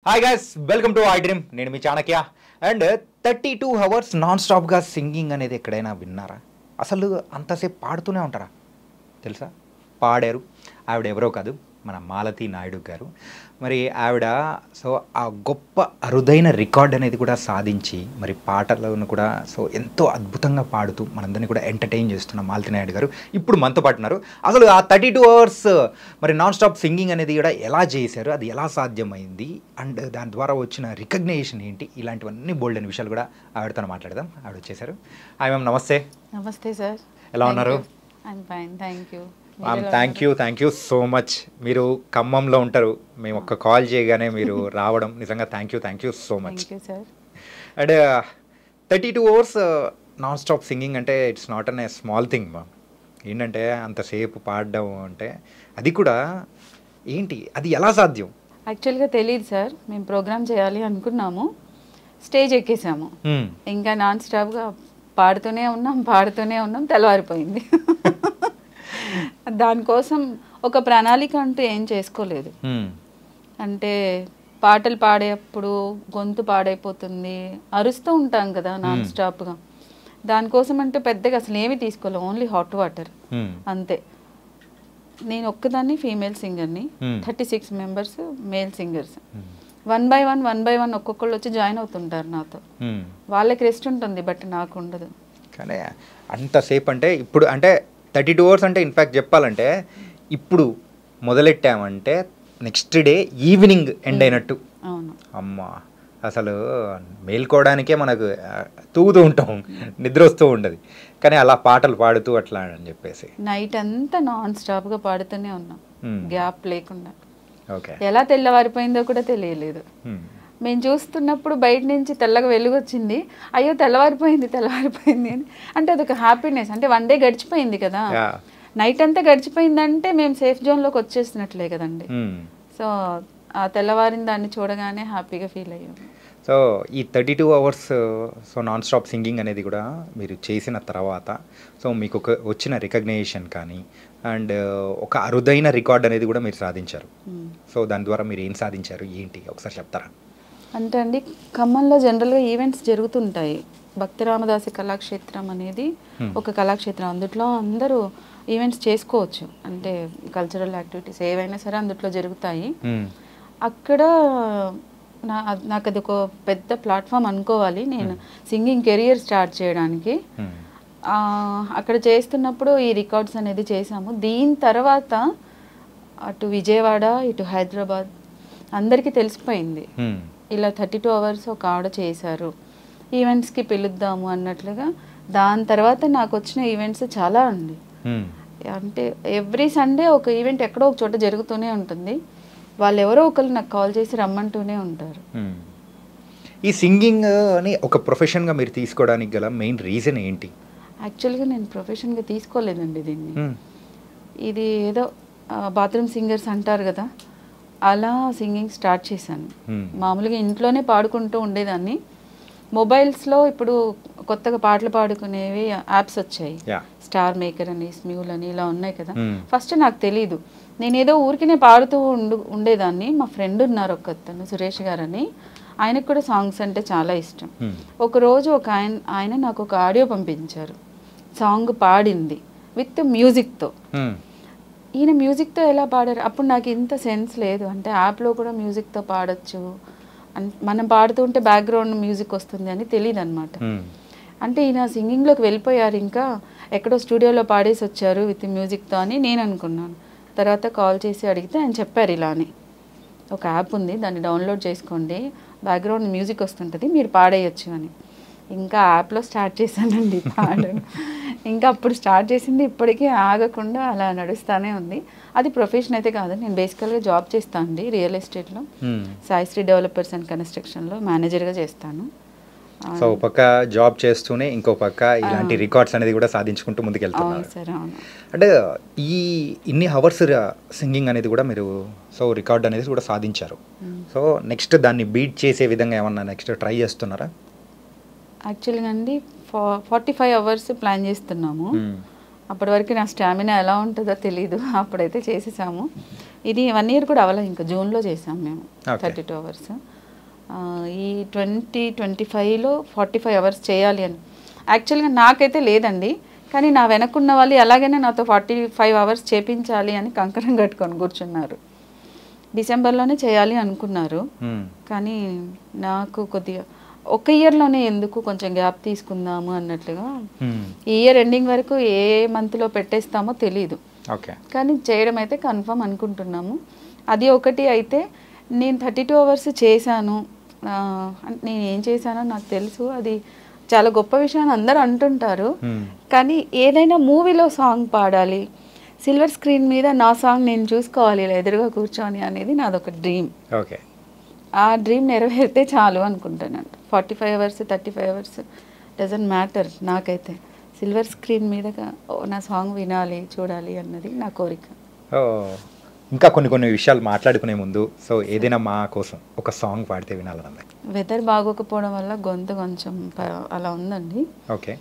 Hi guys, welcome to I dream. నేను మీ Chanakya. And 32 hours non స్టాప్గా సింగింగ్ అనేది ఎక్కడైనా విన్నారా? అసలు అంతసేపు పాడుతూనే ఉంటారా? తెలుసా? పాడారు. ఆవిడ ఎవరో కాదు, మన మాలతి నాయుడు గారు. మరి ఆవిడ ఆ గొప్ప అరుదైన రికార్డ్ అనేది కూడా సాధించి మరి పాటలను కూడా ఎంతో అద్భుతంగా పాడుతూ మనందరినీ కూడా ఎంటర్టైన్ చేస్తున్న మాలతి నాయుడు గారు ఇప్పుడు మనతో పాటు ఉన్నారు. అసలు ఆ 32 అవర్స్ మరి నాన్ స్టాప్ సింగింగ్ అనేది కూడా ఎలా చేశారు, అది ఎలా సాధ్యమైంది, అండ్ దాని ద్వారా వచ్చిన రికగ్నేషన్ ఏంటి, ఇలాంటివన్నీ బోల్డ్ అనే విషయాలు కూడా ఆవిడతో మాట్లాడదాం. ఆవిడ వచ్చేసారు. హాయ్ మ్యామ్, నమస్తే. నమస్తే సార్. ఎలా ఉన్నారు? I'm fine, thank you. Thank you so much. మీరు ఖమ్మంలో ఉంటారు, మేము ఒక్క కాల్ చేయగానే మీరు రావడం నిజంగా thank you so much. And 32 hours non stop singing అంటే it's not an a small thing మా. ఏంటంటే అంతసేపు పాడడం అంటే అది కూడా ఏంటి, అది ఎలా సాధ్యం? యాక్చువల్గా తెలియదు సార్. మేము ప్రోగ్రామ్ చేయాలి అనుకున్నాము, స్టేజ్ ఎక్కేసాము, ఇంకా నాన్ స్టాప్గా పాడుతూనే ఉన్నాం, తెల్లవారిపోయింది. దానికోసం ఒక ప్రణాళిక అంటూ ఏం చేసుకోలేదు. అంటే పాటలు పాడేటప్పుడు గొంతు పాడైపోతుంది, అరుస్తూ ఉంటాం కదా నాన్ స్టాప్గా. దానికోసం అంటే పెద్దగా అసలు ఏమి తీసుకోలేదు, ఓన్లీ హాట్ వాటర్ అంతే. నేను ఒక్కదాన్ని ఫీమేల్ సింగర్ని, 36 members male singers. One by one ఒక్కొక్కళ్ళు వచ్చి జాయిన్ అవుతుంటారు నాతో. వాళ్ళకి రెస్ట్ ఉంటుంది, బట్ నాకు ఉండదు. కానీ అంతసేపు అంటే ఇప్పుడు అంటే 32 అవర్స్ అంటే ఇన్ఫ్యాక్ట్ చెప్పాలంటే ఇప్పుడు మొదలెట్టామంటే నెక్స్ట్ డే ఈవినింగ్ ఎండ్ అయినట్టు. అవును అమ్మ, అసలు మేల్కోవడానికే మనకు తూగుతూ ఉంటాం, నిద్ర వస్తూ ఉండదు. కానీ అలా పాటలు పాడుతూ అట్లా అని చెప్పేసి నైట్ అంతా నాన్ స్టాప్గా పాడుతూనే ఉన్నాం, గ్యాప్ లేకుండా. ఓకే, ఎలా తెల్లవారిపోయిందో కూడా తెలియలేదు. మేము చూస్తున్నప్పుడు బయట నుంచి తెల్లగా వెలుగు వచ్చింది, అయ్యో తెల్లవారిపోయింది అని. అంటే అదొక హ్యాపీనెస్. అంటే వన్ డే గడిచిపోయింది కదా, నైట్ అంతా గడిచిపోయిందంటే మేము సేఫ్ జోన్లోకి వచ్చేసినట్లే కదండి. సో ఆ తెల్లవారిన దాన్ని చూడగానే హ్యాపీగా ఫీల్ అయ్యాము. సో ఈ 32 అవర్స్ నాన్ స్టాప్ సింగింగ్ అనేది కూడా మీరు చేసిన తర్వాత మీకు వచ్చిన రికగ్నేషన్ కానీ అండ్ ఒక అరుదైన రికార్డ్ అనేది కూడా మీరు సాధించారు. దాని ద్వారా మీరు ఏం సాధించారు, ఏంటి ఒకసారి చెప్తారా? అంటే అండి, ఖమ్మంలో జనరల్గా ఈవెంట్స్ జరుగుతుంటాయి. భక్తి రామదాసి కళాక్షేత్రం అనేది ఒక కళాక్షేత్రం. అందులో అందరూ ఈవెంట్స్ చేసుకోవచ్చు, అంటే కల్చరల్ యాక్టివిటీస్ ఏవైనా సరే అందులో జరుగుతాయి. అక్కడ నాకు అది ఒక పెద్ద ప్లాట్ఫామ్ అనుకోవాలి, నేను సింగింగ్ కెరియర్ స్టార్ట్ చేయడానికి. అక్కడ చేస్తున్నప్పుడు ఈ రికార్డ్స్ అనేది చేసాము. దీని తర్వాత అటు విజయవాడ ఇటు హైదరాబాద్ అందరికీ తెలిసిపోయింది, ఇలా 32 అవర్స్ ఒక ఆవిడ చేశారు, ఈవెంట్స్కి పిలుద్దాము అన్నట్లుగా. దాని తర్వాత నాకు వచ్చిన ఈవెంట్స్ చాలా అండి. అంటే ఎవ్రీ సండే ఒక ఈవెంట్ ఎక్కడో ఒక చోట జరుగుతూనే ఉంటుంది. వాళ్ళు ఎవరో ఒకరు నాకు కాల్ చేసి రమ్మంటూనే ఉంటారు. ఈ సింగింగ్ అని ఒక ప్రొఫెషన్గా మీరు తీసుకోవడానికి గల మెయిన్ రీజన్ ఏంటి? యాక్చువల్గా నేను ప్రొఫెషన్గా తీసుకోలేదండి దీన్ని. ఇది ఏదో బాత్రూమ్ సింగర్స్ అంటారు కదా, అలా సింగింగ్ స్టార్ట్ చేశాను. మామూలుగా ఇంట్లోనే పాడుకుంటూ ఉండేదాన్ని. మొబైల్స్లో ఇప్పుడు కొత్తగా పాటలు పాడుకునేవి యాప్స్ వచ్చాయి, స్టార్ మేకర్ అని, స్మ్యూల్ అని, ఇలా ఉన్నాయి కదా. ఫస్ట్ నాకు తెలీదు, నేను ఏదో ఊరికినే పాడుతూ ఉండేదాన్ని. మా ఫ్రెండ్ ఉన్నారు ఒకతను, సురేష్ గారు అని, ఆయనకు కూడా సాంగ్స్ అంటే చాలా ఇష్టం. ఒకరోజు ఆయన నాకు ఒక ఆడియో పంపించారు, సాంగ్ పాడింది విత్ మ్యూజిక్తో. ఈయన మ్యూజిక్తో ఎలా పాడారు? అప్పుడు నాకు ఇంత సెన్స్ లేదు, అంటే యాప్లో కూడా మ్యూజిక్తో పాడొచ్చు, మనం పాడుతుంటే బ్యాక్గ్రౌండ్ మ్యూజిక్ వస్తుంది అని తెలియదు అనమాట. అంటే ఈయన సింగింగ్లోకి వెళ్ళిపోయారు, ఇంకా ఎక్కడో స్టూడియోలో పాడేసి వచ్చారు విత్ మ్యూజిక్తో అని నేను అనుకున్నాను. తర్వాత కాల్ చేసి అడిగితే ఆయన చెప్పారు, ఇలా అని ఒక యాప్ ఉంది, దాన్ని డౌన్లోడ్ చేసుకోండి, బ్యాక్గ్రౌండ్ మ్యూజిక్ వస్తుంటుంది, మీరు పాడేయచ్చు అని. ఇంకా యాప్లో స్టార్ట్ చేశానండి పాడడం. ఇంకా అప్పుడు స్టార్ట్ చేసింది ఇప్పటికీ ఆగకుండా అలా నడుస్తూనే ఉంది. అది ప్రొఫెషన్ అయితే కాదు, నేను బేసికల్గా జాబ్ చేస్తాను అండి రియల్ ఎస్టేట్లో, సాయిశ్రీ డెవలపర్స్ అండ్ కన్స్ట్రక్షన్లో మేనేజర్గా చేస్తాను. సో పక్క జాబ్ చేస్తూనే ఇంకో పక్క ఇలాంటి రికార్డ్స్ అనేది కూడా సాధించుకుంటూ ముందుకెళ్తున్నారు. అంటే ఈ ఇన్ని అవర్స్ సింగింగ్ అనేది కూడా మీరు రికార్డ్ అనేది కూడా సాధించారు. సో నెక్స్ట్ దాన్ని బీట్ చేసే విధంగా ఏమన్నా నెక్స్ట్ ట్రై చేస్తున్నారా? యాక్చువల్గా అండి 45 అవర్స్ ప్లాన్ చేస్తున్నాము. అప్పటి వరకు నా స్టామినా ఎలా ఉంటుందో తెలీదు, అప్పుడైతే చేసేసాము. ఇది 1 ఇయర్ కూడా అవ్వలేదు, ఇంకా జూన్లో చేసాము మేము 32 అవర్స్. ఈ 2025లో 45 అవర్స్ చేయాలి అని. యాక్చువల్గా నాకైతే లేదండి, కానీ నా వెనకున్న వాళ్ళు ఎలాగైనా నాతో 45 అవర్స్ చేపించాలి అని కంకణం కట్టుకొని కూర్చున్నారు. డిసెంబర్లోనే చేయాలి అనుకున్నారు, కానీ నాకు కొద్దిగా ఒక ఇయర్లోనే ఎందుకు కొంచెం గ్యాప్ తీసుకుందాము అన్నట్లుగా ఈ ఇయర్ ఎండింగ్ వరకు ఏ మంత్లో పెట్టేస్తామో తెలీదు. కానీ చేయడం అయితే కన్ఫర్మ్ అనుకుంటున్నాము. అది ఒకటి. అయితే నేను 32 అవర్స్ చేశాను, నేను ఏం చేశానో నాకు తెలుసు, అది చాలా గొప్ప విషయం అని అందరూ అంటుంటారు. కానీ ఏదైనా మూవీలో సాంగ్ పాడాలి, సిల్వర్ స్క్రీన్ మీద నా సాంగ్ నేను చూసుకోవాలి ఇలా ఎదురుగా కూర్చొని అనేది నాదొక డ్రీమ్. ఆ డ్రీమ్ నెరవేరితే చాలు అనుకుంటున్నాను. 45 అవర్స్ 35 అవర్స్ డజంట్ మ్యాటర్. నాకైతే సిల్వర్ స్క్రీన్ మీద నా సాంగ్ వినాలి, చూడాలి అన్నది నా కోరిక. ఇంకా కొన్ని విషయాలు మాట్లాడుకునే ముందు సో ఏదైనా మా కోసం ఒక సాంగ్ పాడితే వినాలని. వెదర్ బాగోకపోవడం వల్ల గొంతు కొంచెం అలా ఉందండి. ఓకే,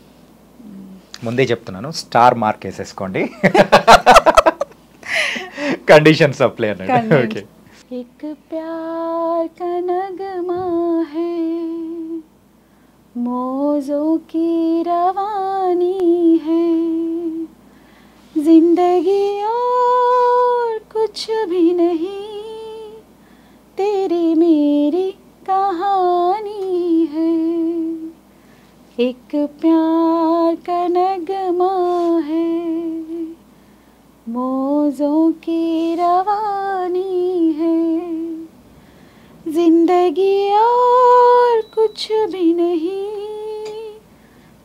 ముందే చెప్తున్నాను, స్టార్ మార్క్ వేసేసుకోండి, కండిషన్స్ అప్లై అన్నాడు. ఓకే. एक प्यार का नगमा है, मौजों की रवानी है, जिंदगी और कुछ भी नहीं, तेरी मेरी कहानी है. एक प्यार का नगमा है, मौजों की रवानी है, जिंदगी और कुछ भी नहीं,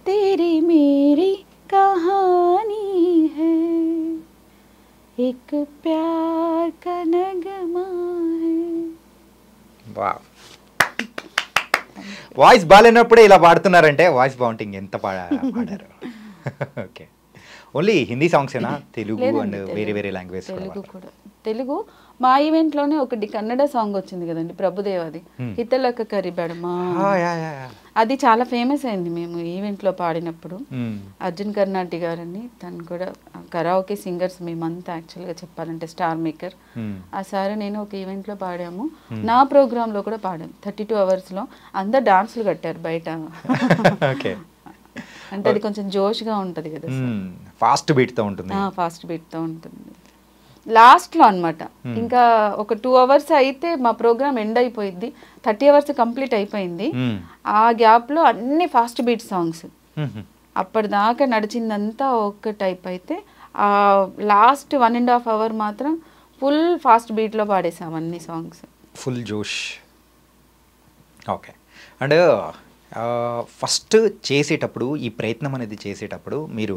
तेरी मेरी कहानी है, एक प्यार का नगमा है. వాయిస్ బాగాలేనప్పుడే ఇలా పాడుతున్నారంటే వాయిస్ బాగుంటుంది, ఎంత పాడారు. ఓకే, ఓన్లీ హిందీ సాంగ్సేనా? తెలుగు అండ్ వేరే వేరే లాంగ్వేజ్? తెలుగు కూడా. తెలుగు మా ఈవెంట్లోనే ఒకటి కన్నడ సాంగ్ వచ్చింది కదండి, ప్రభుదేవాది, హితలక కరిబడమా, అది చాలా ఫేమస్ అయింది మేము ఈవెంట్లో పాడినప్పుడు. అర్జున్ కర్నాటి గారని, తను కూడా కరా오కే సింగర్స్ మేమంతా, యాక్చువల్గా చెప్పాలంటే స్టార్ మేకర్. ఆ సార్ నేను ఒక ఈవెంట్లో పాడాము, నా ప్రోగ్రాంలో కూడా పాడాము. 32 అవర్స్లో అందరు డాన్సులు కట్టారు బయట. అంటే అది కొంచెం జోష్గా ఉంటుంది కదా, ఫాస్ట్ బీట్తో ఉంటుంది. ఫాస్ట్ బీట్తో ఉంటుంది. లాస్ట్లో అనమాట, ఇంకా ఒక 2 అవర్స్ అయితే మా ప్రోగ్రామ్ ఎండ్ అయిపోయింది. 30 అవర్స్ కంప్లీట్ అయిపోయింది. ఆ గ్యాప్లో అన్ని ఫాస్ట్ బీట్ సాంగ్స్, అప్పటిదాకా నడిచిందంతా ఒక టైప్ అయితే ఆ లాస్ట్ 1.5 అవర్ మాత్రం ఫుల్ ఫాస్ట్ బీట్లో పాడేసాం అన్ని సాంగ్స్, ఫుల్ జోష్. ఓకే, అండ్ ఫస్ట్ చేసేటప్పుడు, ఈ ప్రయత్నం అనేది చేసేటప్పుడు మీరు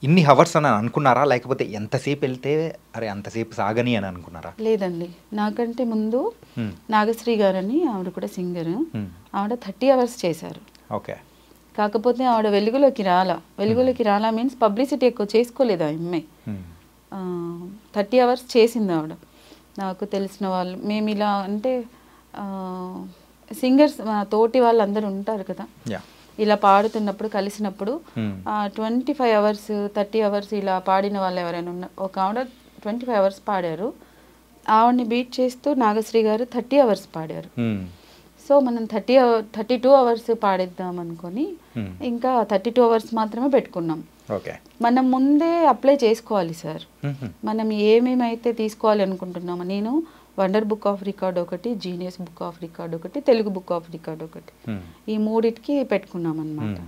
ఇన్ని హవర్స్ అని అనుకున్నారా, లేకపోతే ఎంతసేపు వెళ్తే అరే అంతసేపు సాగని అని అనుకున్నారా? లేదండి, నాకంటే ముందు నాగశ్రీ గారని ఆవిడ కూడా సింగర్, ఆవిడ 30 అవర్స్ చేశారు. ఓకే. కాకపోతే ఆవిడ వెలుగులోకి రాలా మీన్స్ పబ్లిసిటీ ఎక్కువ చేసుకోలేదు ఆ అమ్మాయి. 30 అవర్స్ చేసింది ఆవిడ. నాకు తెలిసిన వాళ్ళు మేము ఇలా అంటే సింగర్స్ తోటి వాళ్ళందరూ ఉంటారు కదా, ఇలా పాడుతున్నప్పుడు కలిసినప్పుడు 25 అవర్స్ 30 అవర్స్ ఇలా పాడిన వాళ్ళు ఎవరైనా ఉన్నారు. ఒక ఆవిడ 25 అవర్స్ పాడారు, ఆవిడని బీట్ చేస్తూ నాగశ్రీ గారు 30 అవర్స్ పాడారు. సో మనం 32 అవర్స్ పాడిద్దాం అనుకొని ఇంకా 32 అవర్స్ మాత్రమే పెట్టుకున్నాం. మనం ముందే అప్లై చేసుకోవాలి సార్, మనం ఏమేమైతే తీసుకోవాలి అనుకుంటున్నామో. నేను వండర్ బుక్ ఆఫ్ రికార్డ్ ఒకటి, జీనియస్ బుక్ ఆఫ్ రికార్డ్ ఒకటి, తెలుగు బుక్ ఆఫ్ రికార్డ్ ఒకటి, ఈ మూడిటికి పెట్టుకున్నాం అనమాట.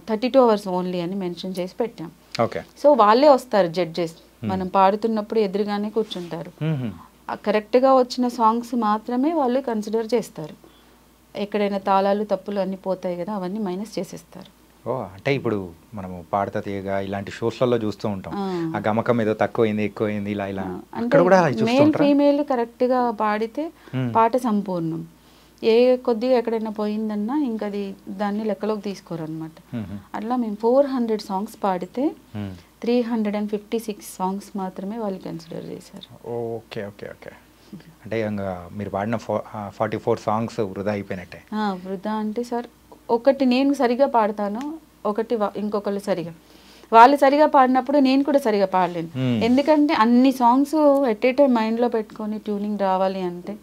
32 అవర్స్ ఓన్లీ అని మెన్షన్ చేసి పెట్టాం. సో వాళ్ళే వస్తారు జడ్జెస్, మనం పాడుతున్నప్పుడు ఎదురుగానే కూర్చుంటారు. కరెక్ట్గా వచ్చిన సాంగ్స్ మాత్రమే వాళ్ళు కన్సిడర్ చేస్తారు. ఎక్కడైనా తాళాలు తప్పులు అన్నీ పోతాయి కదా, అవన్నీ మైనస్ చేసేస్తారు. అంటే ఇప్పుడు మనము పాడతా తీయగా ఇలాంటి షోస్లలో చూస్తూ ఉంటాం, ఆ గమకం ఏదో తక్కువైంది ఎక్కువైంది ఇలా ఇలా. అంటే మేల్ ఫీమేల్ కరెక్ట్గా పాడితే పాట సంపూర్ణం. ఏ కొద్దిగా ఎక్కడైనా పోయిందన్నా ఇంకా అది దాన్ని లెక్కలోకి తీసుకోరు అనమాట. అట్లా మేము 400 సాంగ్స్ పాడితే 356 సాంగ్స్ మాత్రమే వాళ్ళు కన్సిడర్ చేశారు. Okay okay okay. అంటే మీరు పాడిన 44 సాంగ్స్ వృధా అయిపోయినట్టే. వృధా అంటే సార్, ఒకటి నేను సరిగా పాడతాను, ఒకటి ఇంకొకళ్ళు సరిగా, వాళ్ళు సరిగా పాడినప్పుడు నేను కూడా సరిగా పాడలేను. ఎందుకంటే అన్ని సాంగ్స్ ఎట్ ఏ టైం మైండ్లో పెట్టుకొని ట్యూనింగ్ రావాలి అంటే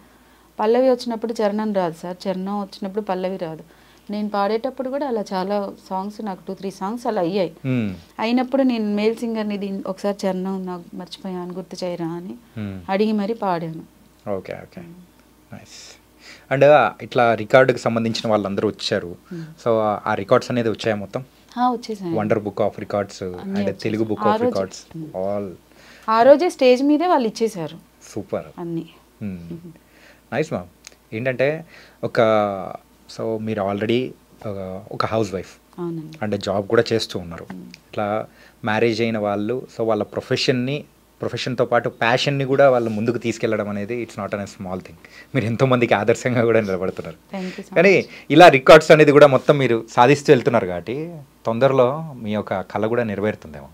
పల్లవి వచ్చినప్పుడు చరణం రాదు సార్, చరణం వచ్చినప్పుడు పల్లవి రాదు. నేను పాడేటప్పుడు కూడా అలా చాలా సాంగ్స్, నాకు 2-3 సాంగ్స్ అలా అయ్యాయి. అయినప్పుడు నేను మేల్ సింగర్ని ఒకసారి చరణం నాకు మర్చిపోయాను గుర్తు చేయరా అని అడిగి మరీ పాడాను. Okay okay, nice. అండ్ ఇట్లా రికార్డుకి సంబంధించిన వాళ్ళందరూ వచ్చారు, సో ఆ రికార్డ్స్ అనేది వచ్చాయా మొత్తం? వచ్చేసాయి. Wonder book of records and Telugu book of records all ఆ రోజే స్టేజ్ మీదే వాళ్ళు ఇచ్చేసారు. సూపర్, అన్నీ నైస్ మ్యామ్. ఏంటంటే సో మీరు ఆల్రెడీ ఒక హౌస్ వైఫ్ అండ్ జాబ్ కూడా చేస్తూ ఉన్నారు. ఇట్లా మ్యారేజ్ అయిన వాళ్ళు సో వాళ్ళ ప్రొఫెషన్తో పాటు ప్యాషన్ని కూడా వాళ్ళు ముందుకు తీసుకెళ్ళడం అనేది it's not an small thing. మీరు ఎంతోమందికి ఆదర్శంగా కూడా నిలబడుతున్నారు. కానీ ఇలా రికార్డ్స్ అనేది కూడా మొత్తం మీరు సాధిస్తూ వెళ్తున్నారు కాబట్టి తొందరలో మీ యొక్క కళ కూడా నెరవేరుతుందేమో.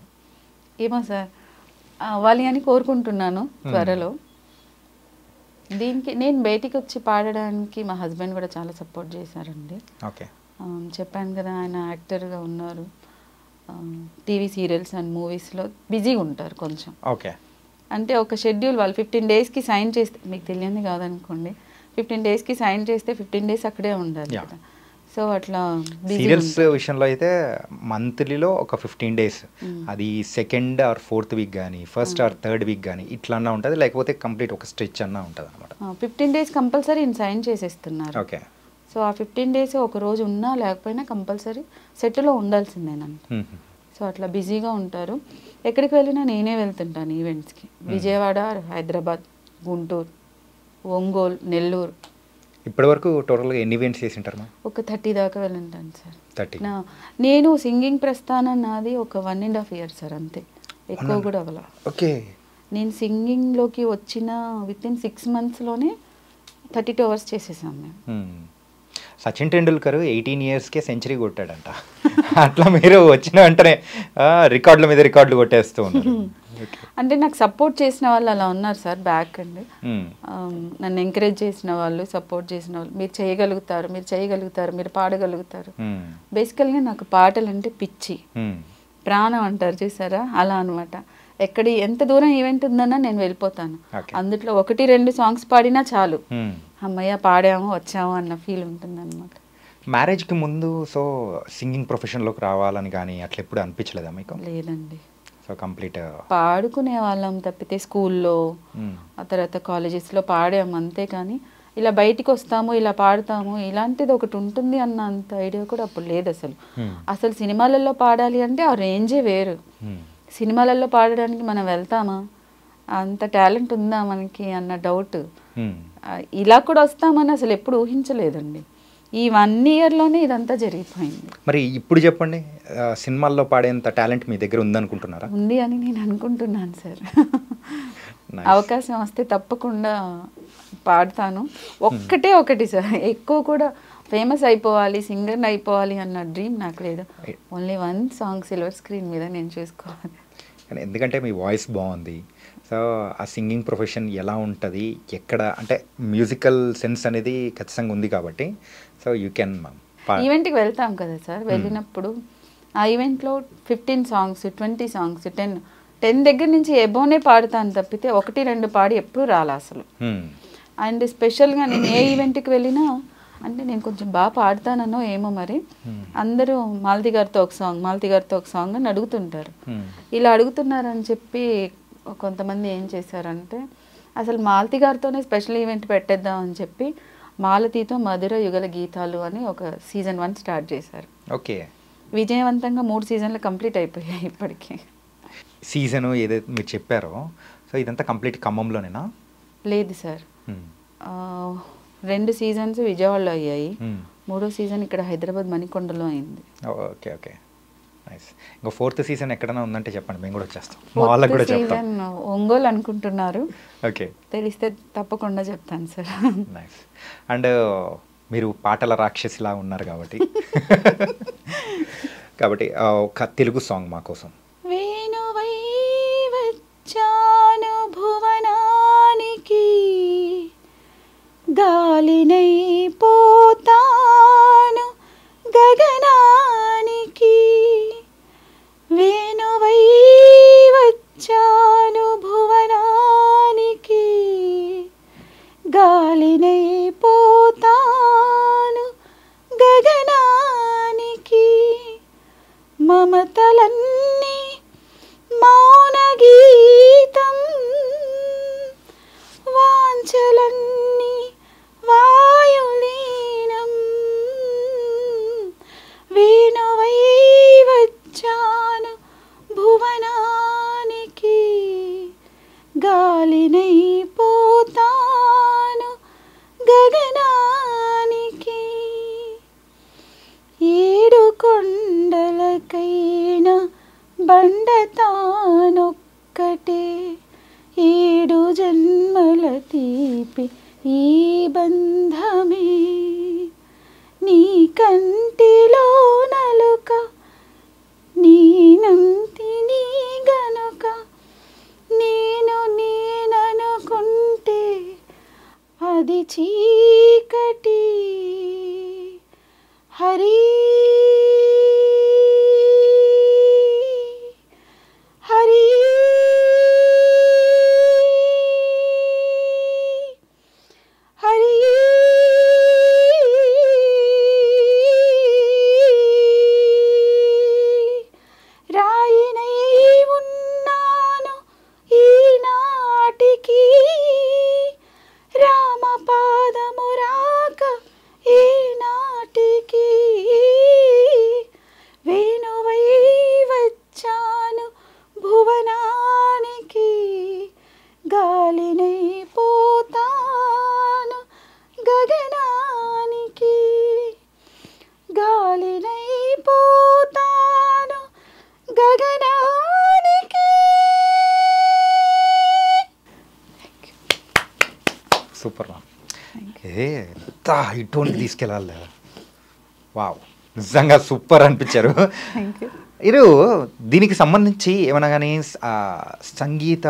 ఏమో సార్, అవ్వాలి అని కోరుకుంటున్నాను త్వరలో. దీనికి నేను బయటికి వచ్చి పాడడానికి మా హస్బెండ్ కూడా చాలా సపోర్ట్ చేశారండి. ఓకే, చెప్పాను కదా ఆయన యాక్టర్గా ఉన్నారు, టీవీ సీరియల్స్ అండ్ మూవీస్లో బిజీగా ఉంటారు కొంచెం. ఓకే, అంటే ఒక షెడ్యూల్ వాళ్ళు 15 డేస్కి సైన్ చేస్తే, మీకు తెలియంది కాదనుకోండి, 15 డేస్కి సైన్ చేస్తే 15 డేస్ అక్కడే ఉండాలి కదా. సో అట్లా సీరియల్స్ విషయంలో అయితే మంత్లీలో ఒక 15 డేస్, అది సెకండ్ ఆర్ ఫోర్త్ వీక్ కానీ ఫస్ట్ ఆర్ థర్డ్ వీక్ కానీ ఇట్లా అన్నా ఉంటుంది, లేకపోతే కంప్లీట్ ఒక స్ట్రెచ్ అన్నా ఉంటుంది అనమాట. 15 డేస్ కంపల్సరీ సైన్ చేసేస్తున్నారు. ఓకే, సో ఆ 15 డేస్ ఒక రోజు ఉన్నా లేకపోయినా కంపల్సరీ సెట్లో ఉండాల్సిందేనండి. సో అట్లా బిజీగా ఉంటారు. ఎక్కడికి వెళ్ళినా నేనే వెళ్తుంటాను ఈవెంట్స్కి. విజయవాడ, హైదరాబాద్, గుంటూరు, ఒంగోలు, నెల్లూరు. ఇప్పటి వరకు టోటల్గా ఎన్ని ఈవెంట్స్ చేసి ఉంటారు? ఒక 30 దాకా వెళ్ళుంటాను సార్. 30. నేను సింగింగ్ ప్రస్థానం నాది ఒక 1.5 years సార్, అంతే, ఎక్కువ కూడా అవ్వాల. ఓకే, నేను సింగింగ్లోకి వచ్చిన వితిన్ 6 monthsలోనే 32 hours చేసేసాం మేము. సచిన్ టెండూల్కర్ 18 yearsకే సెంచరీ కొట్టాడంట. అట్లా మీరు వచ్చిన వెంటనే రికార్డుల మీద రికార్డులు కొట్టేస్తూ ఉన్నారు. అంటే నాకు సపోర్ట్ చేసిన వాళ్ళు అలా ఉన్నారు సార్, బ్యాక్ అండి. నన్ను ఎంకరేజ్ చేసిన వాళ్ళు, సపోర్ట్ చేసిన వాళ్ళు, మీరు చేయగలుగుతారు, మీరు చేయగలుగుతారు, మీరు పాడగలుగుతారు. బేసికల్గా నాకు పాటలు అంటే పిచ్చి, ప్రాణం అంటారు చూసారా, అలా అనమాట. ఎంత దూరం ఈవెంట్ ఉందన్నా నేను వెళ్ళిపోతాను. అందులో 1-2 సాంగ్స్ పాడినా చాలు, అమ్మయ్య పాడాము వచ్చాము అన్న ఫీల్ ఉంటుంది అనమాట. మ్యారేజ్కి ముందు సో సింగింగ్ ప్రొఫెషన్లోకి రావాలని కానీ అట్లా ఎప్పుడు అనిపించలేదా మీకు? లేదండి. సో కంప్లీట్ పాడుకునే వాళ్ళం తప్పితే స్కూల్లో, ఆ తర్వాత కాలేజెస్లో పాడాము అంతే. కానీ ఇలా బయటికి వస్తాము, ఇలా పాడతాము, ఇలాంటిది ఒకటి ఉంటుంది అన్న అంత ఐడియా కూడా అప్పుడు లేదు అసలు. అసలు సినిమాలలో పాడాలి అంటే ఆ రేంజే వేరు. సినిమాలలో పాడడానికి మనం వెళ్తామా, అంత టాలెంట్ ఉందా మనకి అన్న డౌట్. ఇలా కూడా వస్తామని అసలు ఎప్పుడు ఊహించలేదండి. ఈ 1 yearలోనే ఇదంతా జరిగిపోయింది. మరి ఇప్పుడు చెప్పండి, సినిమాల్లో పాడేంత టాలెంట్ మీ దగ్గర ఉందనుకుంటున్నారా? ఉంది అని నేను అనుకుంటున్నాను సార్. అవకాశం వస్తే తప్పకుండా పాడతాను. ఒకటి సార్, ఎక్కువ కూడా ఫేమస్ అయిపోవాలి, సింగర్ని అయిపోవాలి అన్న డ్రీమ్ నాకు లేదు. ఓన్లీ 1 song సిల్వర్ స్క్రీన్ మీద నేను చూసుకోవాలి. కానీ ఎందుకంటే మీ వాయిస్ బాగుంది, సో ఆ సింగింగ్ ప్రొఫెషన్ ఎలా ఉంటుంది, ఎక్కడ అంటే మ్యూజికల్ సెన్స్ అనేది ఖచ్చితంగా ఉంది కాబట్టి సో యూ కెన్. ఈవెంట్కి వెళ్తాం కదా సార్, వెళ్ళినప్పుడు ఆ ఈవెంట్లో 15 songs, 20 songs, 10 దగ్గర నుంచి ఎబోనే పాడుతాను తప్పితే 1-2 పాడి ఎప్పుడు రాలా అసలు. అండ్ స్పెషల్గా నేను ఏ ఈవెంట్కి వెళ్ళినా, అంటే నేను కొంచెం బాగా పాడతానో ఏమో మరి, అందరూ మాలతి గారితో ఒక సాంగ్ అని అడుగుతుంటారు. ఇలా అడుగుతున్నారని చెప్పి కొంతమంది ఏం చేశారంటే, అసలు మాలతి గారితోనే స్పెషల్ ఈవెంట్ పెట్టేద్దాం అని చెప్పి మాలతితో మధుర యుగల గీతాలు అని ఒక season 1 స్టార్ట్ చేశారు. ఓకే, విజయవంతంగా 3 seasons కంప్లీట్ అయిపోయాయి ఇప్పటికీ. సీజను ఏదైతే మీరు చెప్పారో సో ఇదంతా కంప్లీట్ ఖమ్మంలోనేనా? లేదు సార్, 2 seasons విజయవాడలో అయ్యాయి, 3వ season ఇక్కడ హైదరాబాద్ మణికొండలో అయింది. Okay okay, nice. ఇంకా 4th season ఎక్కడైనా ఉందంటే చెప్పండి, మేము కూడా వచ్చేస్తాం, మా వాళ్ళకి కూడా చెప్తాం. ఒంగోలు అనుకుంటున్నారు, ఓకే, తెలిస్తే తప్పకుండా చెప్తాను సార్. నైస్. అండ్ మీరు పాటల రాక్షసిలా ఉన్నారు కాబట్టి ఒక తెలుగు సాంగ్ మా కోసం. వేణువై వచ్చాను భువనానికి, గాలినై పోతాను గగనానికి, వేణువై వచ్చాను భువనానికి, గాలినై కలిపి ఈ బంధమే నీ కంటిలో నలుక నేనంతిని గనుక నేననుకుంటే అది చీకటి హరి హరి హరి రాయినై ఉన్నాను ఈనాటికి రామపాదము రాక ఈనాటికి వేణువై వచ్చాను భువనానికి గాలినై పోతాను గగనానికి గాలినై పోతాను గగనానికి. సూపర్ రా. ఎంత ఇటువంటి తీసుకెళ్ళాలి. వావ్, నిజంగా సూపర్ అనిపించారు. మీరు దీనికి సంబంధించి ఏమైనా కానీ సంగీత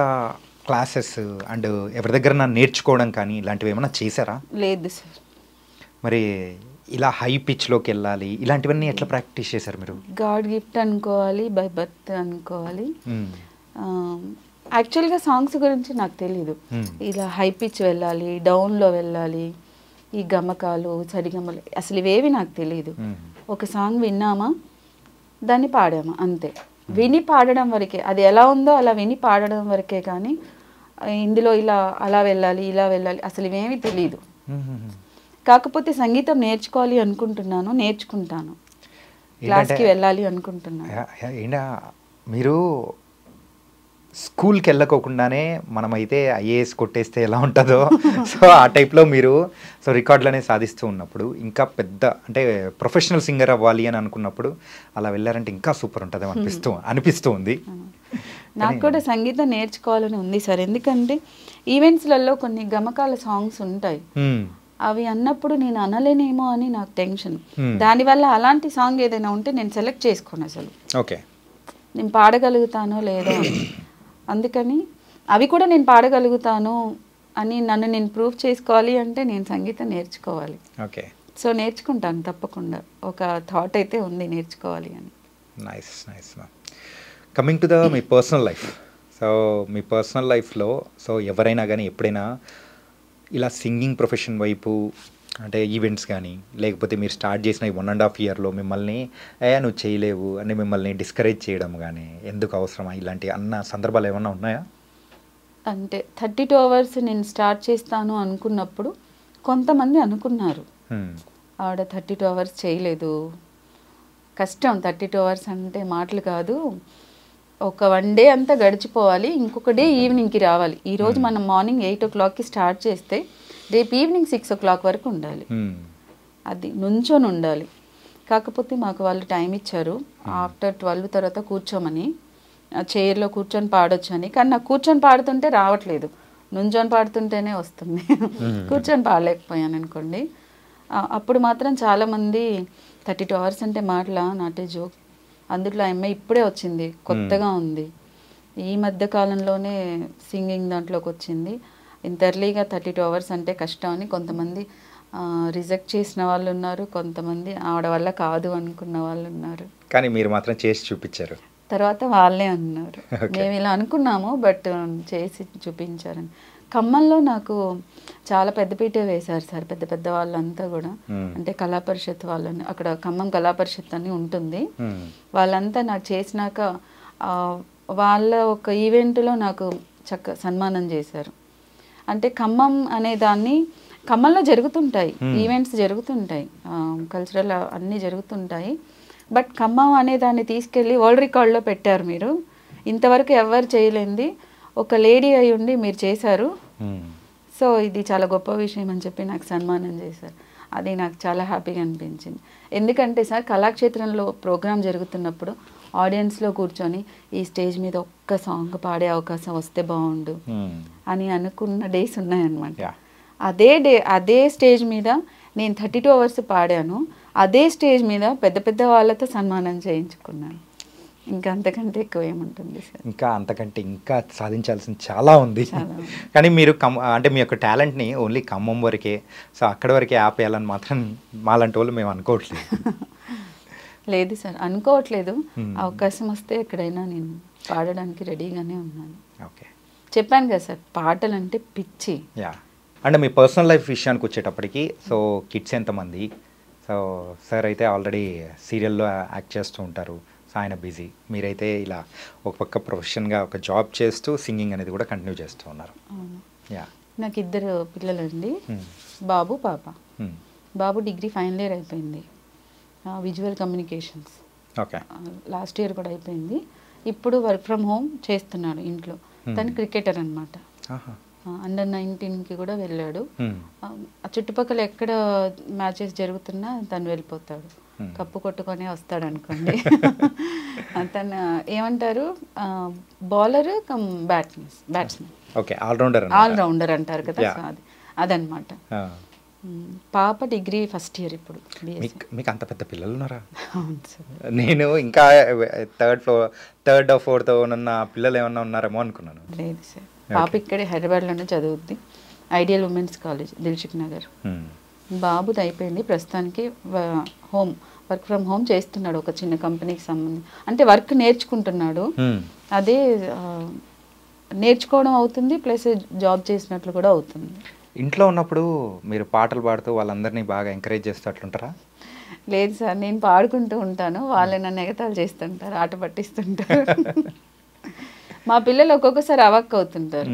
క్లాసెస్ అండ్ ఎవరి దగ్గర నేర్చుకోవడం కానీ ఇలాంటివి ఏమైనా చేశారా? లేదు సార్. మరి ఇలా హై పిచ్లోకి వెళ్ళాలి ఇలాంటివన్నీ ఎట్లా ప్రాక్టీస్ చేశారు మీరు? గాడ్ గిఫ్ట్ అనుకోవాలి, బై బర్త్ అనుకోవాలి. యాక్చువల్గా సాంగ్స్ గురించి నాకు తెలీదు. ఇలా హై పిచ్ వెళ్ళాలి, డౌన్లో వెళ్ళాలి, ఈ గమకాలు సరిగమలు అసలు ఇవేవి నాకు తెలియదు. ఒక సాంగ్ విన్నామా దాన్ని పాడామా అంతే. విని పాడడం వరకే, అది ఎలా ఉందో అలా విని పాడడం వరకే, కానీ ఇందులో ఇలా అలా వెళ్ళాలి ఇలా వెళ్ళాలి అసలు ఇవేమీ తెలియదు. కాకపోతే సంగీతం నేర్చుకోవాలి అనుకుంటున్నాను, నేర్చుకుంటాను, క్లాస్కి వెళ్ళాలి అనుకుంటున్నాను. మీరు స్కూల్కి వెళ్ళకోకుండానే మనమైతే ఐఏఎస్ కొట్టేస్తే ఎలా ఉంటుందో సో ఆ టైప్లో మీరు సో రికార్డులనే సాధిస్తూ ఉన్నప్పుడు ఇంకా పెద్ద అంటే ప్రొఫెషనల్ సింగర్ అవ్వాలి అని అనుకున్నప్పుడు అలా వెళ్ళారంటే ఇంకా సూపర్ ఉంటుంది అనిపిస్తూ ఉంది. నాకు కూడా సంగీతం నేర్చుకోవాలని ఉంది సార్. ఎందుకంటే ఈవెంట్స్లలో కొన్ని గమకాల సాంగ్స్ ఉంటాయి, అవి అన్నప్పుడు నేను అనలేనేమో అని నాకు టెన్షన్. దానివల్ల అలాంటి సాంగ్ ఏదైనా ఉంటే నేను సెలెక్ట్ చేసుకోను అసలు. ఓకే, నేను పాడగలుగుతానో లేదో, అందుకని అవి కూడా నేను పాడగలుగుతాను అని నన్ను నేను ప్రూవ్ చేసుకోవాలి అంటే నేను సంగీతం నేర్చుకోవాలి. ఓకే, సో నేర్చుకుంటాను తప్పకుండా. ఒక థాట్ అయితే ఉంది నేర్చుకోవాలి అని. Nice nice. Coming to me personal life. So me personal లైఫ్లో సో ఎవరైనా కానీ ఎప్పుడైనా ఇలా సింగింగ్ ప్రొఫెషన్ వైపు అంటే ఈవెంట్స్ కానీ లేకపోతే మీరు స్టార్ట్ చేసిన 1.5 yearలో మిమ్మల్ని నువ్వు చేయలేవు అని మిమ్మల్ని డిస్కరేజ్ చేయడం కానీ ఎందుకు అవసరమా ఇలాంటి అన్న సందర్భాలు ఏమన్నా ఉన్నాయా? అంటే 32 hours నేను స్టార్ట్ చేస్తాను అనుకున్నప్పుడు కొంతమంది అనుకున్నారు, ఆవిడ 32 hours చేయలేదు, కష్టం 32 hours అంటే మాటలు కాదు, ఒక 1 day అంతా గడిచిపోవాలి, ఇంకొక డే ఈవినింగ్కి రావాలి. ఈరోజు మనం మార్నింగ్ 8 o'clockకి స్టార్ట్ చేస్తే రేపు ఈవినింగ్ 6 o'clock వరకు ఉండాలి, అది నుంచొని ఉండాలి. కాకపోతే మాకు వాళ్ళు టైం ఇచ్చారు, ఆఫ్టర్ 12 తర్వాత కూర్చోమని, చైర్లో కూర్చొని పాడొచ్చు అని. కానీ నాకు కూర్చొని పాడుతుంటే రావట్లేదు, నుంచొని పాడుతుంటేనే వస్తుంది. కూర్చొని పాడలేకపోయాను అనుకోండి. అప్పుడు మాత్రం చాలామంది 32 hours అంటే మాటలా నాటే జోక్, అందులో అమ్మాయి ఇప్పుడే వచ్చింది, కొత్తగా ఉంది, ఈ మధ్య కాలంలోనే సింగింగ్ దాంట్లోకి వచ్చింది, ఇంత ఎర్లీగా 32 hours అంటే కష్టం అని కొంతమంది రిజెక్ట్ చేసిన వాళ్ళు ఉన్నారు, కొంతమంది ఆవిడ వల్ల కాదు అనుకున్న వాళ్ళు ఉన్నారు. కానీ మీరు మాత్రం చేసి చూపించారు. తర్వాత వాళ్ళే అన్నారు మేము ఇలా అనుకున్నాము బట్ చేసి చూపించారని. ఖమ్మంలో నాకు చాలా పెద్దపీట వేశారు సార్, పెద్ద పెద్ద వాళ్ళంతా కూడా. అంటే కళాపరిషత్ వాళ్ళని, అక్కడ ఖమ్మం కళాపరిషత్ అని ఉంటుంది, వాళ్ళంతా నాకు చేసినాక వాళ్ళ ఒక ఈవెంట్లో నాకు సన్మానం చేశారు. అంటే ఖమ్మం అనే దాన్ని, ఖమ్మంలో జరుగుతుంటాయి ఈవెంట్స్, జరుగుతుంటాయి కల్చరల్ అన్నీ జరుగుతుంటాయి, బట్ ఖమ్మం అనే దాన్ని తీసుకెళ్ళి వరల్డ్ రికార్డులో పెట్టారు. మీరు ఇంతవరకు ఎవరు చేయలేంది ఒక లేడీ అయి ఉండి మీరు చేశారు, సో ఇది చాలా గొప్ప విషయం అని చెప్పి నాకు సన్మానం చేశారు. అది నాకు చాలా హ్యాపీగా అనిపించింది. ఎందుకంటే సార్ కళాక్షేత్రంలో ప్రోగ్రామ్ జరుగుతున్నప్పుడు ఆడియన్స్లో కూర్చొని ఈ స్టేజ్ మీద ఒక్క సాంగ్ పాడే అవకాశం వస్తే బాగుండు అని అనుకున్న డేస్ ఉన్నాయన్నమాట. అదే స్టేజ్ మీద నేను 32 అవర్స్ పాడాను. అదే స్టేజ్ మీద పెద్ద పెద్ద వాళ్ళతో సన్మానం చేయించుకున్నాను. ఇంకా అంతకంటే ఎక్కువ ఏముంటుంది సార్? ఇంకా అంతకంటే ఇంకా సాధించాల్సింది చాలా ఉంది. కానీ మీరు అంటే మీ యొక్క టాలెంట్ని ఓన్లీ ఖమ్మం వరకే, సో అక్కడి వరకే ఆపేయాలని మాత్రం మాలాంటి వాళ్ళు మేము అనుకోవట్లేదు. లేదు సార్, అనుకోవట్లేదు. అవకాశం వస్తే ఎక్కడైనా నేను పాడడానికి రెడీగానే ఉన్నాను. ఓకే, చెప్పాను కదా సార్, పాటలు అంటే పిచ్చి. యా. అంటే మీ పర్సనల్ లైఫ్ విషయానికి వచ్చేటప్పటికి, సో కిడ్స్ ఎంతమంది? సో సార్ అయితే ఆల్రెడీ సీరియల్లో యాక్ట్ చేస్తూ ఉంటారు, సో ఆయన బిజీ. మీరైతే ఇలా ఒక పక్క ప్రొఫెషన్గా ఒక జాబ్ చేస్తూ సింగింగ్ అనేది కూడా కంటిన్యూ చేస్తూ ఉన్నారు. యా. నాకు 2 పిల్లలండి, బాబు పాప. బాబు డిగ్రీ ఫైనల్ ఇయర్ అయిపోయింది, visual communications. Okay. Last year కూడా అయిపోయింది. ఇప్పుడు వర్క్ ఫ్రమ్ హోమ్ చేస్తున్నాడు ఇంట్లో. తను క్రికెటర్ అనమాట. అండర్ 19కి కూడా వెళ్ళాడు. ఆ చుట్టుపక్కల ఎక్కడ మ్యాచెస్ జరుగుతున్నా తను వెళ్ళిపోతాడు, కప్పు కొట్టుకొని వస్తాడు అనుకోండి. తను ఏమంటారు, bowler cum batsman. Okay, allrounder. Allrounder అంటారు కదా, అదనమాట. పాప డిగ్రీ ఫస్ట్ ఇయర్ ఇప్పుడు. మీకు అంత పెద్ద పిల్లలు ఉన్నారా? అవును సార్. నేను ఇంకా థర్డ్ ఫోర్త్ ఉన్న పిల్లలు ఏమన్నా ఉన్నారేమో అనుకున్నాను. లేదు సార్, పాప ఇక్కడే హైదరాబాద్లోనే చదువుద్ది, ideal women's college, Dilsukhnagar. బాబుది అయిపోయింది, ప్రస్తుతానికి వర్క్ ఫ్రమ్ హోమ్ చేస్తున్నాడు ఒక చిన్న కంపెనీకి సంబంధించి. అంటే వర్క్ నేర్చుకుంటున్నాడు, అదే నేర్చుకోవడం అవుతుంది, ప్లస్ జాబ్ చేసినట్లు కూడా అవుతుంది. ఇంట్లో ఉన్నప్పుడు మీరు పాటలు పాడుతూ వాళ్ళందరినీ బాగా ఎంకరేజ్ చేస్తూ అట్లుంటారా? లేదు సార్, నేను పాడుకుంటూ ఉంటాను, వాళ్ళే నన్ను ఎగతాళి చేస్తుంటారు, ఆట పట్టిస్తుంటారు. మా పిల్లలు ఒక్కొక్కసారి అవాక్ అవుతుంటారు.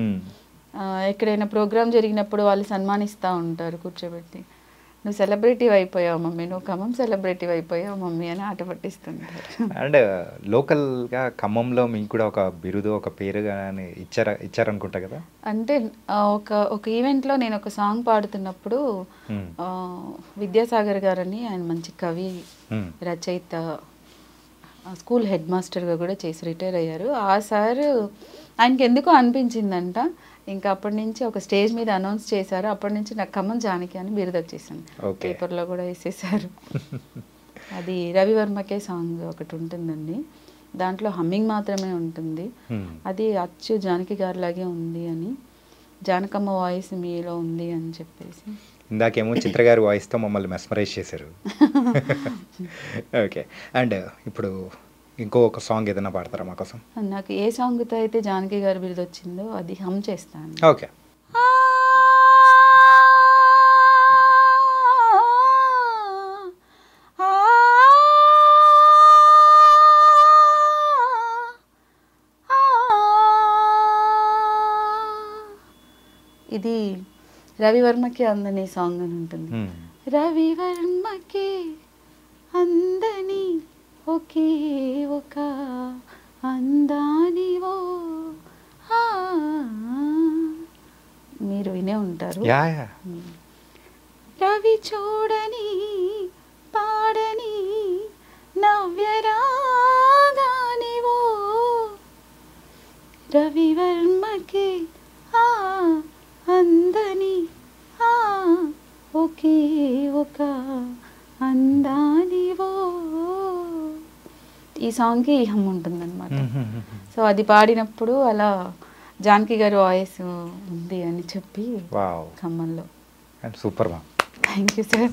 ఎక్కడైనా ప్రోగ్రామ్ జరిగినప్పుడు వాళ్ళు సన్మానిస్తూ ఉంటారు కూర్చోబెట్టి, నువ్వు సెలబ్రిటీ అయిపోయావు మమ్మీ, నువ్వు ఖమ్మం సెలబ్రిటీ అయిపోయావు మమ్మీ అని ఆట పట్టిస్తుంటారు. అండ్ లోకల్గా ఖమ్మంలో మీకు కూడా ఒక బిరుదు, ఒక పేరు కానీ ఇచ్చారనుకుంటా కదా? అంటే ఒక ఈవెంట్లో నేను ఒక సాంగ్ పాడుతున్నప్పుడు విద్యాసాగర్ గారని, ఆయన మంచి కవి, రచయిత, స్కూల్ హెడ్ మాస్టర్గా కూడా చేసి రిటైర్ అయ్యారు. ఆ సార్ ఆయనకి ఎందుకో అనిపించిందంట, ఇంకా అప్పటి నుంచి ఒక స్టేజ్ మీద అనౌన్స్ చేశారు. అప్పటి నుంచి నాకు ఖమ్మం జానకి అని బిరుదు వచ్చేసింది, పేపర్లో కూడా వేసేసారు. అది రవివర్మకే సాంగ్ ఒకటి ఉంటుందండి, దాంట్లో హమ్మింగ్ మాత్రమే ఉంటుంది. అది అచ్చు జానకి గారిలాగే ఉంది అని, జానకమ్మ వాయిస్ మీలో ఉంది అని చెప్పేసి. ఇందాకేమో చిత్ర గారి వాయిస్తో మమ్మల్ని మెస్మరైజ్ చేశారు. ఓకే, అండ్ ఇప్పుడు ఇంకొక సాంగ్ ఏదైనా పాడతారా మా కోసం? నాకు ఏ సాంగ్తో అయితే జానకి గారి బిరుదు వచ్చిందో అది హమ్ చేస్తాను. ఓకే. ఇది రవివర్మకి అందని సాంగ్ అని ఉంటుంది. రవివర్మకి అందని ఒకే ఒక అందానివో, మీరు వినే ఉంటారు. రవి చూడని పాడని నవ్యరాగానివో, రవివర్మకి అందని ఒకే ఒక అందానివో. ఈ సాంగ్కి హమ్ ఉంటుంది అనమాట. సో అది పాడినప్పుడు అలా జానకి గారి వాయిస్ ఉంది అని చెప్పి ఖమ్మంలో. Super ma'am, thank you sir.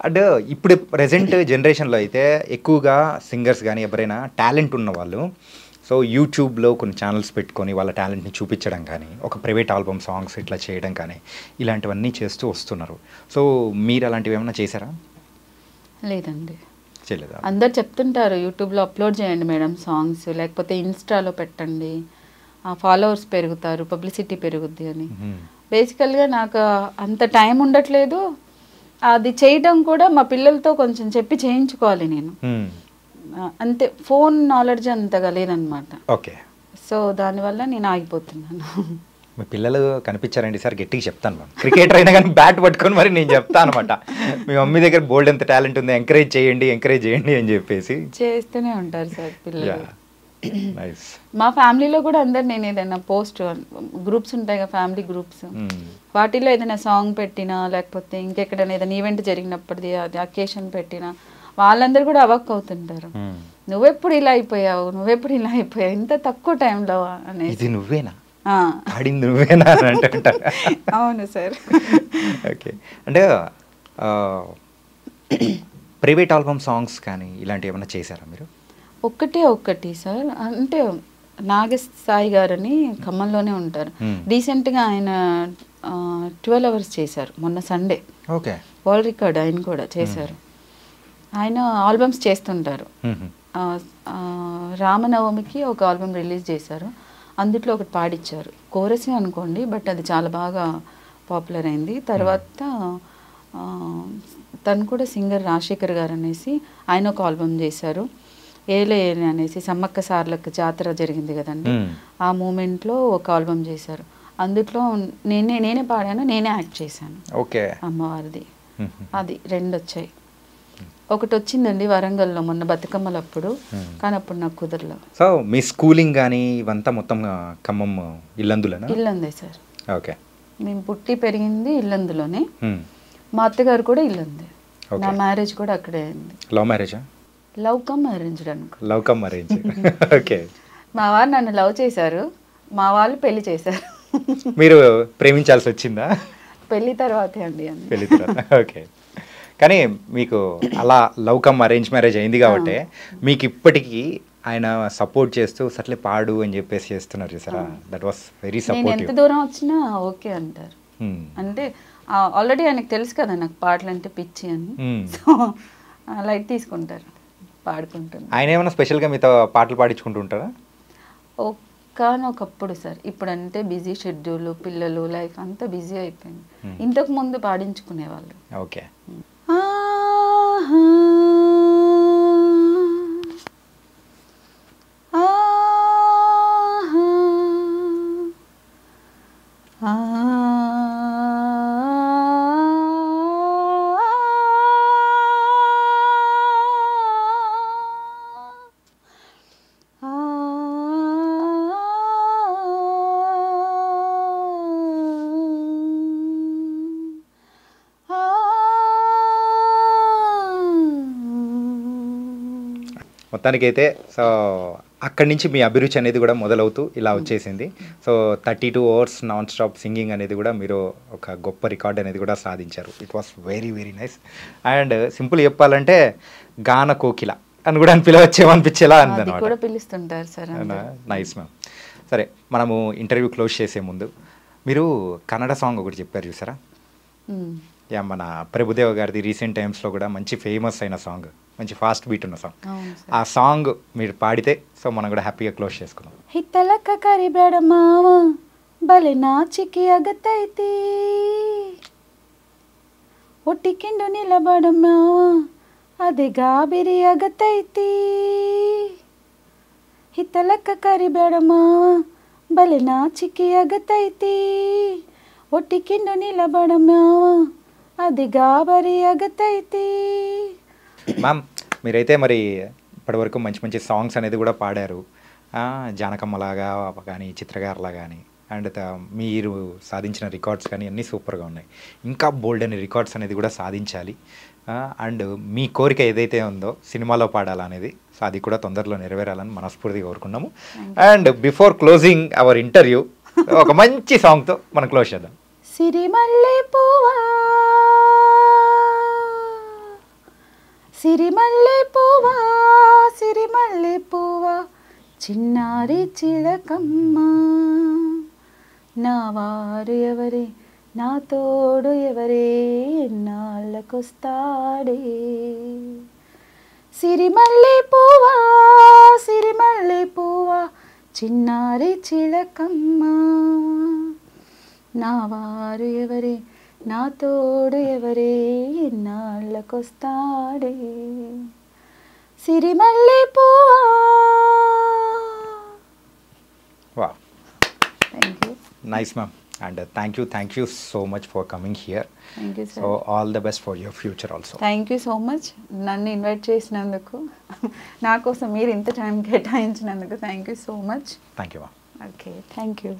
అంటే ఇప్పుడు ప్రెజెంట్ జనరేషన్లో అయితే ఎక్కువగా సింగర్స్ కానీ ఎవరైనా టాలెంట్ ఉన్న వాళ్ళు సో యూట్యూబ్లో కొన్ని ఛానల్స్ పెట్టుకొని వాళ్ళ టాలెంట్ని చూపించడం కానీ, ఒక ప్రైవేట్ ఆల్బమ్ సాంగ్స్ ఇట్లా చేయడం కానీ, ఇలాంటివన్నీ చేస్తూ వస్తున్నారు. సో మీరు అలాంటివి ఏమైనా చేశారా? లేదండి, చేయలేదా? అందరు చెప్తుంటారు యూట్యూబ్లో అప్లోడ్ చేయండి మేడం సాంగ్స్, లేకపోతే ఇన్స్టాలో పెట్టండి, ఫాలోవర్స్ పెరుగుతారు, పబ్లిసిటీ పెరుగుద్ది అని. బేసికల్గా నాకు అంత టైం ఉండట్లేదు, అది చేయడం కూడా మా పిల్లలతో కొంచెం చెప్పి చేయించుకోవాలి నేను, అంతే. ఫోన్ నాలెడ్జ్ అంతగా లేదనమాట. ఓకే. సో దానివల్ల నేను ఆగిపోతున్నాను. మీ పిల్లలు కనిపించారండి సార్, గట్టిగా చెప్తాను మ్యామ్, క్రికెటర్ అయినా కానీ బ్యాట్ పట్టుకొని మరి నేను చెప్తాను అనమాట, మీ మమ్మీ దగ్గర బోల్డ్ ఎంత టాలెంట్ ఉంది, ఎంకరేజ్ చేయండి అని చెప్పేసి చేస్తూనే ఉంటారు సార్ పిల్లలు. నైస్. మా ఫ్యామిలీలో కూడా అందరు నేను ఏదైనా పోస్ట్ గ్రూప్స్ ఉంటాయి కదా, ఫ్యామిలీ గ్రూప్స్, వాటిలో ఏదైనా సాంగ్ పెట్టినా లేకపోతే ఇంకెక్కడైనా ఏదైనా ఈవెంట్ జరిగినప్పటిది అది అకేషన్ పెట్టినా వాళ్ళందరూ కూడా అవాక్ అవుతుంటారు. నువ్వెప్పుడు ఇలా అయిపోయావు, నువ్వెప్పుడు ఇలా అయిపోయావు ఇంత తక్కువ టైంలో అనేది. ఇది నువ్వేనా పాడింది నువ్వేనా అని అంటుంటారు. అవును సార్. ఓకే. అంటే ప్రైవేట్ ఆల్బమ్ సాంగ్స్ కానీ ఇలాంటివి ఏమైనా చేశారా మీరు? ఒక్కటి సార్, అంటే నాగసాయి గారని ఖమ్మంలోనే ఉంటారు. రీసెంట్గా ఆయన 12 hours చేశారు మొన్న సండే. ఓకే. వరల్డ్ రికార్డ్ ఆయన కూడా చేశారు. ఆయన ఆల్బమ్స్ చేస్తుంటారు. రామనవమికి ఒక ఆల్బమ్ రిలీజ్ చేశారు, అందుట్లో ఒకటి పాడిచ్చారు, కోరసే అనుకోండి, బట్ అది చాలా బాగా పాపులర్ అయింది. తర్వాత తను కూడా సింగర్ రాజశేఖర్ గారు అనేసి ఆయన ఒక ఆల్బమ్ చేశారు. ఏలే ఏలే అనేసి సమ్మక్క సార్లకు జాతర జరిగింది కదండి, ఆ మూమెంట్లో ఒక ఆల్బమ్ చేశారు. అందుట్లో నేనే పాడాను, నేనే యాక్ట్ చేశాను. ఓకే. అమ్మవారిది అది 2 వచ్చాయి. ఒకటి వచ్చిందండి వరంగల్లో మొన్న బతుకమ్మలప్పుడు, కానీ అప్పుడు నాకు కుదరలేదు. సో మీ స్కూలింగ్ కానీ ఇవంతా మొత్తం ఖమ్మం ఇల్లందులోనా? ఇల్లందే సార్. ఓకే. మేము పుట్టి పెరిగింది ఇల్లందులోనే, మా అత్తగారు కూడా ఇల్లందే. నా మ్యారేజ్ కూడా అక్కడే అయింది. లవ్ మ్యారేజా? లవ్ కమ్ అరేంజ్డ్ అనుకో. Love come arrange. ఓకే. మా వారు నన్ను లవ్ చేశారు, మా వాళ్ళు పెళ్లి చేశారు. మీరు ప్రేమించాల్సి వచ్చిందా? పెళ్లి తర్వాతే అండి. పెళ్లి తర్వాత. ఓకే. కానీ మీకు అలా లవ్ కమ్ అరేంజ్ మ్యారేజ్ అయింది కాబట్టి మీకు ఇప్పటికీ ఆయన సపోర్ట్ చేస్తూ సట్లే పాడు అని చెప్పేసి చేస్తున్నారు చూసారా, దట్ వాస్ వెరీ సపోర్టివ్. నేను ఎంత దూరం వచ్చినా ఓకే అంటారు. అంటే ఆల్రెడీ ఆయనకు తెలుసు కదా నాకు పాటలు అంటే పిచ్చి అని, సో లైట్ తీసుకుంటారు, పాడుకుంటారు. ఆయన ఏమైనా స్పెషల్గా మీతో పాటలు పాడించుకుంటూ ఉంటారా? ఒకప్పుడు సార్, ఇప్పుడంటే బిజీ షెడ్యూల్, పిల్లలు, లైఫ్ అంతా బిజీ అయిపోయింది. ఇంతకు ముందు పాడించుకునేవాళ్ళు. ఓకే. మొత్తానికైతే సో అక్కడి నుంచి మీ అభిరుచి అనేది కూడా మొదలవుతూ ఇలా వచ్చేసింది. So 32 hours non stop singing అనేది కూడా మీరు ఒక గొప్ప రికార్డ్ అనేది కూడా సాధించారు. It was very very nice. And simple చెప్పాలంటే గాన కోకిల అని కూడా పిలవచ్చేమనిపించేలా కూడా పిలుస్తుంటారు సార్. Nice ma'am. సరే, మనము ఇంటర్వ్యూ క్లోజ్ చేసే ముందు మీరు కన్నడ సాంగ్ ఒకటి చెప్పారు చూసారా, మన ప్రభుదేవ గారిది రీసెంట్ టైమ్స్లో కూడా మంచి ఫేమస్ అయిన సాంగ్, మంచి ఫాస్ట్ బీట్ ఉన్న సాంగ్, ఆ సాంగ్ మీరు పాడితే సో మనం కూడా హ్యాపీగా క్లోజ్ చేసుకుందాం. హిత్తలక్క కరిబెడ మావ బలె నాచికి అగతైతి ఒట్టికిండు నిలబడ మావ అది గాబిరి అగతైతి. ಹಿತ್ತಲಕ್ಕ ಕರಿಬೇಡ ಮಾವ ಬಲೆ ನಾಚಿಕೆ ಅಗತೈತಿ ಒಟ್ಟಿಕಿಂಡು ನಿಲಬಡ ಮಾವ అది గాబరి అగతైతి. మ్యామ్, మీరైతే మరి ఇప్పటివరకు మంచి మంచి సాంగ్స్ అనేది కూడా పాడారు, జానకమ్మలాగా కానీ చిత్రగారులా కానీ, అండ్ మీరు సాధించిన రికార్డ్స్ కానీ అన్నీ సూపర్గా ఉన్నాయి. ఇంకా బోల్డ్ అనే రికార్డ్స్ అనేది కూడా సాధించాలి. అండ్ మీ కోరిక ఏదైతే ఉందో సినిమాలో పాడాలనేది, సో అది కూడా తొందరలో నెరవేరాలని మనస్ఫూర్తిగా కోరుకున్నాము. And before closing our interview ఒక మంచి సాంగ్తో మనం క్లోజ్ చేద్దాం. సిరిమల్లె పువ్వా సిరిమల్లె పువ్వా సిరిమల్లె పువ్వా చిన్నారి చిలకమ్మ నా వారు ఎవరే నా తోడు ఎవరే ఎన్నాళ్ళకొస్తాడే. సిరిమల్లె పువ్వా సిరిమల్లె పువ్వా చిన్నారి చిలకమ్మ నా వారు ఎవరే నా తోడు ఎవరే ఎన్నాళ్ళకొస్తాడే. సిరిమల్లె పువ్వా. Wow, thank you. Nice ma'am. And thank you so much for coming here. Thank you so sir. All the best for your future also. Thank you so much నన్ను ఇన్వైట్ చేసినందుకు, నా కోసం మీరు ఇంత టైం కేటాయించినందుకు thank you so much. Thank you. Okay, thank you.